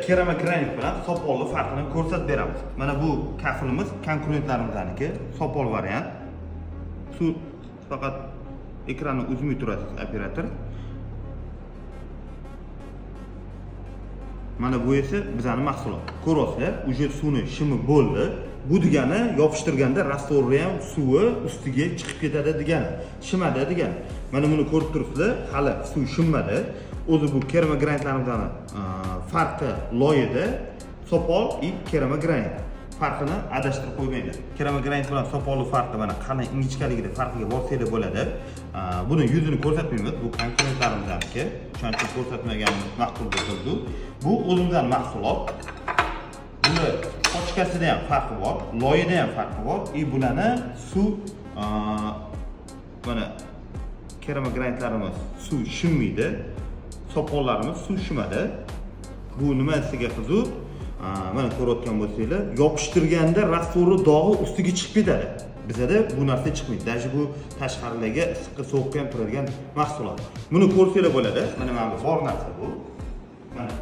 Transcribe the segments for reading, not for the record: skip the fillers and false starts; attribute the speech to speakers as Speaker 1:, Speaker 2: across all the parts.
Speaker 1: keramik granit bilan sopolni farqini ko'rsatib beramiz. Mana bu kafilimiz konkurentlarimizdaniki, sopol variant. Shu faqat ekranni uzmay turasiz operator. Mana bu esa bizning mahsulot. Ko'rasizlar, uje suvni shimi bo'ldi. Bu degani yopishtirganda rastvorni ham suvi ustiga chiqib ketadi degani, shimadi degani. Mana buni ko'rib turibsizlar, hali suv shimmadi. O'zi bu keramik granitlarimizdan farqi loyida sopol va keramik granit. Farqini adashtirib qo'ymaydi. Keramik granit bilan sopolning farqi mana qanday ingichkaligida farqiga borsanglar bo'ladi. Buni yuzini ko'rsatmaymiz, bu konkurentlarimizdaniki. Shuning uchun ko'rsatmaganimiz ma'qul deb turdik. Bu o'zimizdan mahsulot. Buni ochkasida ham farqi bor, loyida ham farqi bor. Bularni suv mana keramik granitlarimiz suv shimmaydi. Sopollarimiz suv shimadi. Bu nimasiga qiziq? Mana ko'rayotgan bo'lsanglar, yopishtirganda rastvorni dog'i ustiga chiqib ketadi. Bizda bu narsa chiqmaydi. Даже bu tashqarilarga issiqqa sovuqqa ham turadigan mahsulot. Buni ko'rsanglar bo'ladi. Mana bu bor narsa bu. Mana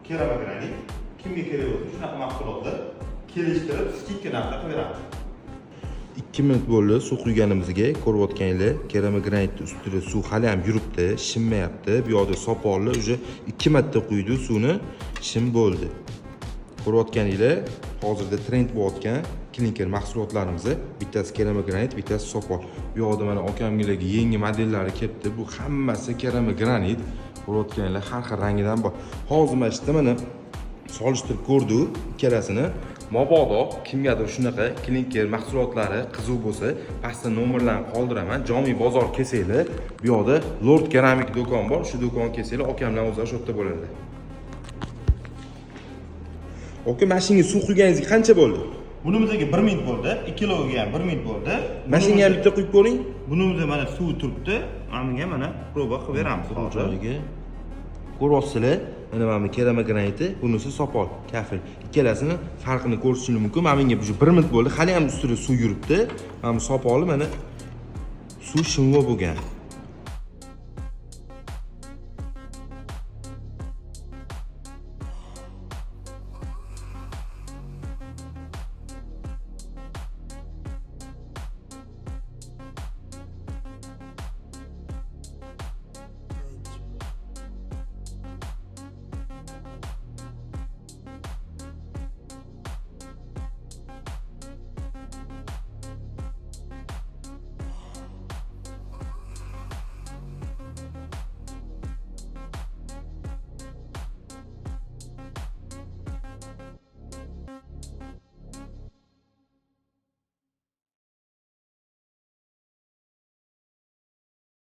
Speaker 1: keramik granit kimga kerak bo'lsa shunaqa mahsulotlar kelishtirib skidka narsa qilib beramiz.
Speaker 2: 2 minut bo'ldi suv quyganimizga. Ko'rayotganinglar, keramik granitning ustida suv hali ham yuribdi, shimmayapti. Bu yoqda sopolni uje 2 marta quydi, suvni shim bo'ldi. Ko'rayotganinglar, hozirda trend bo'layotgan klinker mahsulotlarimiz, bittasi keramik granit, bittasi sopol. Bu yoqda mana akamlarga yangi modellari kelibdi. Bu hammasi keramik granit. Ko'rayotganinglar, har xil rangidan bor. Hozir mana solishtirib ko'rdik ikkalasini. Mabodo kimgadir shunaqa klinker mahsulotlari qiziq bo'lsa, pastda nomerlarni qoldiraman. Jomiy bozor kelsanglar, bu yoqda Lord keramik do'kon bor. Shu do'konga kelsanglar, akamlar o'zlari shu yerda bo'ladi. Aka, mashinaga suv quyganingizga qancha bo'ldi?
Speaker 1: Bunimizga 1 minut bo'ldi, 2 kiloga ham 1 minut bo'ldi.
Speaker 2: Mashinaga ham bitta quyib ko'ring.
Speaker 1: Bunimizda mana suv turibdi. Menga mana proba qilib beramiz hozir.
Speaker 2: Ko'ryapsizlar, mana bu keramik graniti, bunisi sopol, kafil. Ikkalasini farqini ko'rishingiz mumkin. Menga bu 1 minut bo'ldi, hali ham ustida suv yuribdi. Mana bu sopoli mana suv shimvo bo'lgan.